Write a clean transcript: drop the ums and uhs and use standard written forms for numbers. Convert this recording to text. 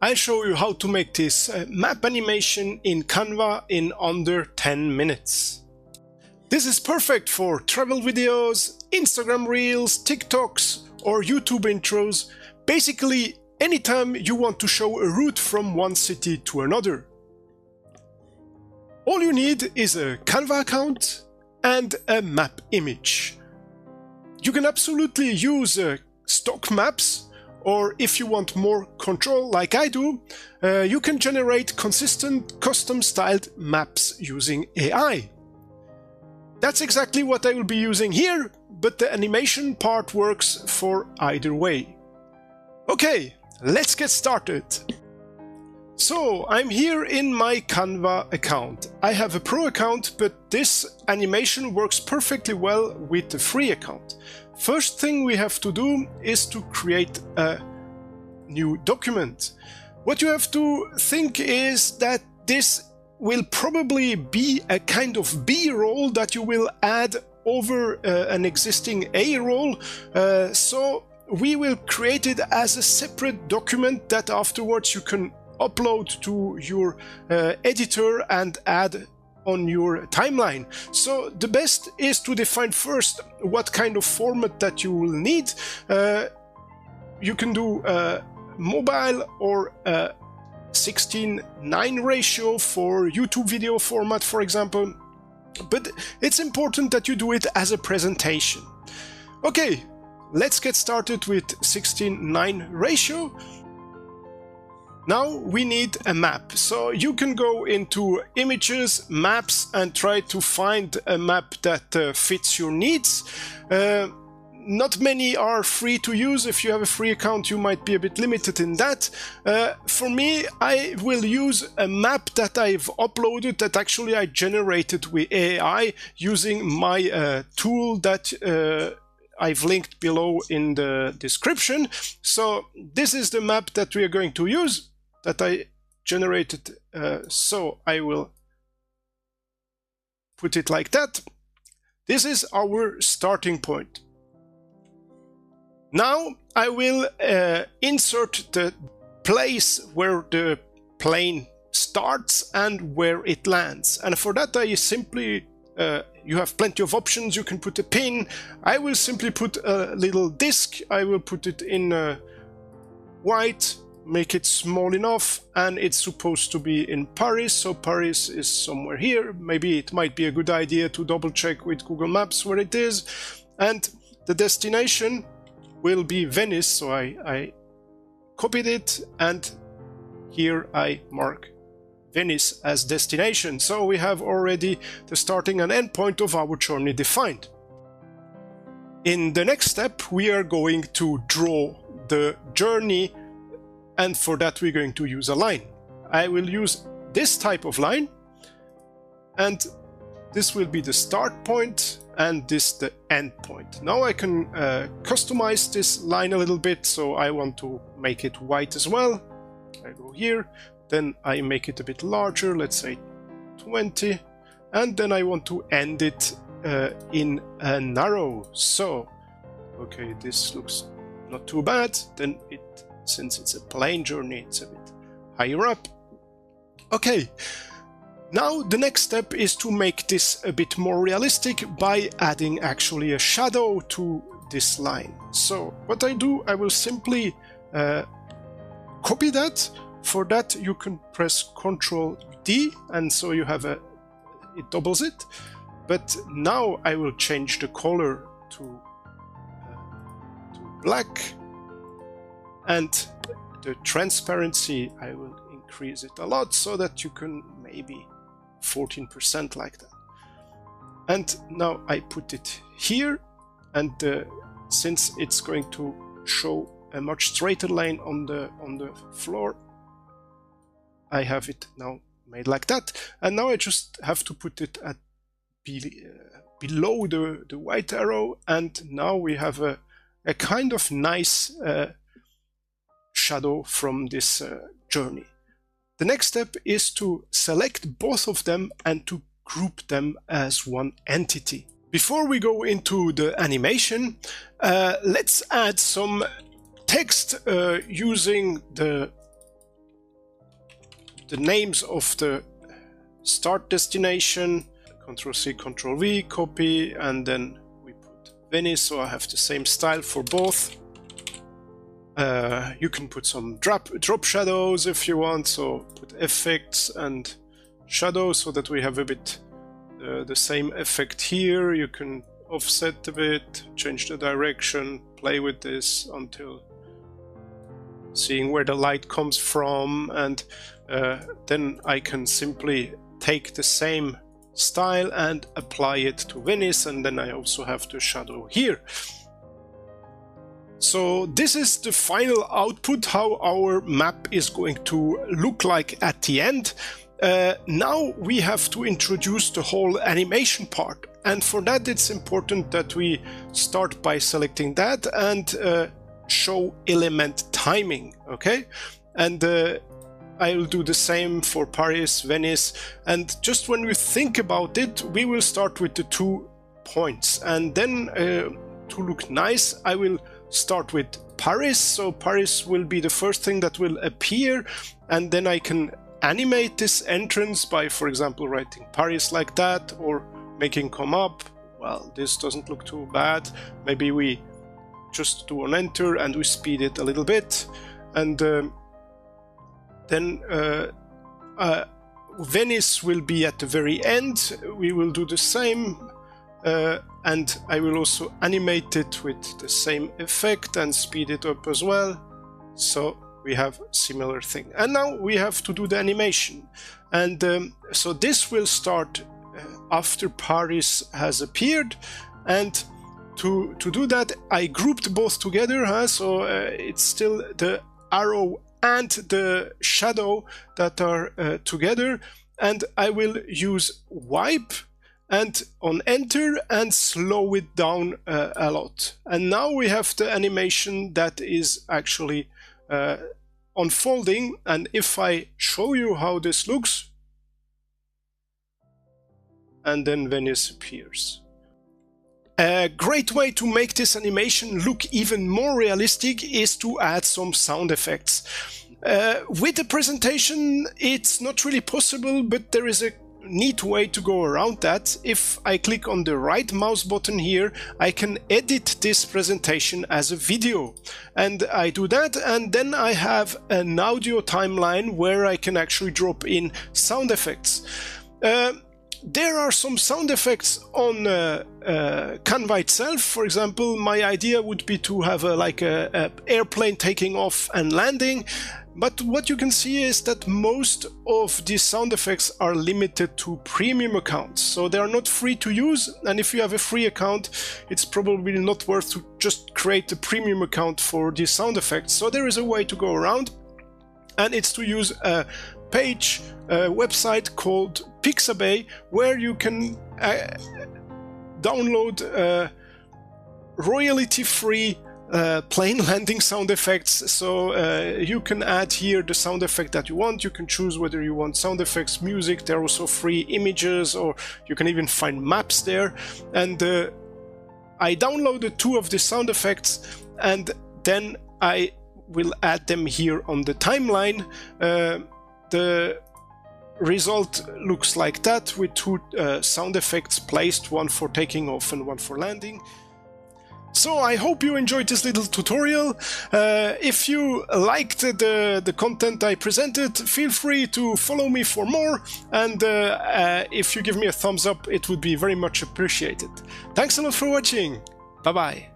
I'll show you how to make this map animation in Canva in under 10 minutes. This is perfect for travel videos, Instagram Reels, TikToks, or YouTube intros. Basically, anytime you want to show a route from one city to another. All you need is a Canva account and a map image. You can absolutely use stock maps, or if you want more control like I do, you can generate consistent custom styled maps using AI. That's exactly what I will be using here, but the animation part works for either way. Okay, let's get started. So I'm here in my Canva account. I have a pro account, but this animation works perfectly well with the free account. First thing we have to do is to create a new document. What you have to think is that this will probably be a kind of B-roll that you will add over an existing A-roll. So we will create it as a separate document that afterwards you can upload to your editor and add on your timeline. So the best is to define first what kind of format that you will need. You can do mobile or 16:9 ratio for YouTube video format, for example. But it's important that you do it as a presentation. Okay, let's get started with 16:9 ratio. Now we need a map, so you can go into images, maps, and try to find a map that fits your needs. Not many are free to use. If you have a free account, you might be a bit limited in that. For me, I will use a map that I've uploaded that actually I generated with AI using my tool that I've linked below in the description. So this is the map that we are going to use, that I generated. So I will put it like that. This is our starting point. Now I will insert the place where the plane starts and where it lands. And for that I simply, you have plenty of options. You can put a pin. I will simply put a little disc. I will put it in white, make it small enough, and it's supposed to be in Paris. So Paris is somewhere here. Maybe it might be a good idea to double check with Google Maps where it is. And the destination will be Venice, so I copied it, and here I mark Venice as destination. So we have already the starting and end point of our journey defined. In the next step, we are going to draw the journey, and for that we're going to use a line. I will use this type of line, and this will be the start point, and this the end point. Now I can customize this line a little bit, so I want to make it white as well. I go here, then I make it a bit larger, let's say 20, and then I want to end it in an arrow. So, okay, this looks not too bad. Then since it's a plane journey, it's a bit higher up. Okay. Now the next step is to make this a bit more realistic by adding actually a shadow to this line. So what I do, I will simply copy that. For that you can press Ctrl D, and so you have it doubles it. But now I will change the color to black, and the transparency I will increase it a lot so that you can maybe 14% like that. And now I put it here, and since it's going to show a much straighter line on the floor, I have it now made like that. And now I just have to put it at below the white arrow, and now we have a kind of nice shadow from this journey. The next step is to select both of them and to group them as one entity. Before we go into the animation, let's add some text using the the names of the start destination, Ctrl+C, Ctrl+V, copy, and then we put Venice, so I have the same style for both. You can put some drop shadows if you want, so put effects and shadows so that we have a bit the same effect here. You can offset a bit, change the direction, play with this until seeing where the light comes from, and then I can simply take the same style and apply it to Venice, and then I also have the shadow here. So this is the final output, how our map is going to look like at the end. Now we have to introduce the whole animation part, and for that it's important that we start by selecting that and show element timing, okay? And I'll do the same for Paris, Venice, and just when we think about it, we will start with the 2 points, and then to look nice, I will start with Paris. So Paris will be the first thing that will appear, and then I can animate this entrance by, for example, writing Paris like that, or making come up. Well, this doesn't look too bad. Maybe we just do an enter and we speed it a little bit, and then Venice will be at the very end. We will do the same, and I will also animate it with the same effect and speed it up as well, so we have similar thing. And now we have to do the animation, and so this will start after Paris has appeared, and to do that I grouped both together, so it's still the arrow and the shadow that are together, and I will use wipe and on enter and slow it down a lot. And now we have the animation that is actually unfolding, and if I show you how this looks, and then Venice appears. A great way to make this animation look even more realistic is to add some sound effects. With the presentation it's not really possible, but there is a neat way to go around that. If I click on the right mouse button here, I can edit this presentation as a video, and I do that, and then I have an audio timeline where I can actually drop in sound effects. There are some sound effects on Canva itself. For example, my idea would be to have like a airplane taking off and landing, but what you can see is that most of these sound effects are limited to premium accounts, so they are not free to use, and if you have a free account it's probably not worth to just create a premium account for these sound effects. So there is a way to go around, and it's to use a page, a website called Pixabay, where you can download royalty-free plane landing sound effects. So you can add here the sound effect that you want. You can choose whether you want sound effects, music. There are also free images, or you can even find maps there. And I downloaded 2 of the sound effects, and then I will add them here on the timeline. The result looks like that, with 2 sound effects placed, one for taking off and one for landing. So I hope you enjoyed this little tutorial. If you liked the content I presented, feel free to follow me for more, and if you give me a thumbs up, it would be very much appreciated. Thanks a lot for watching. Bye bye.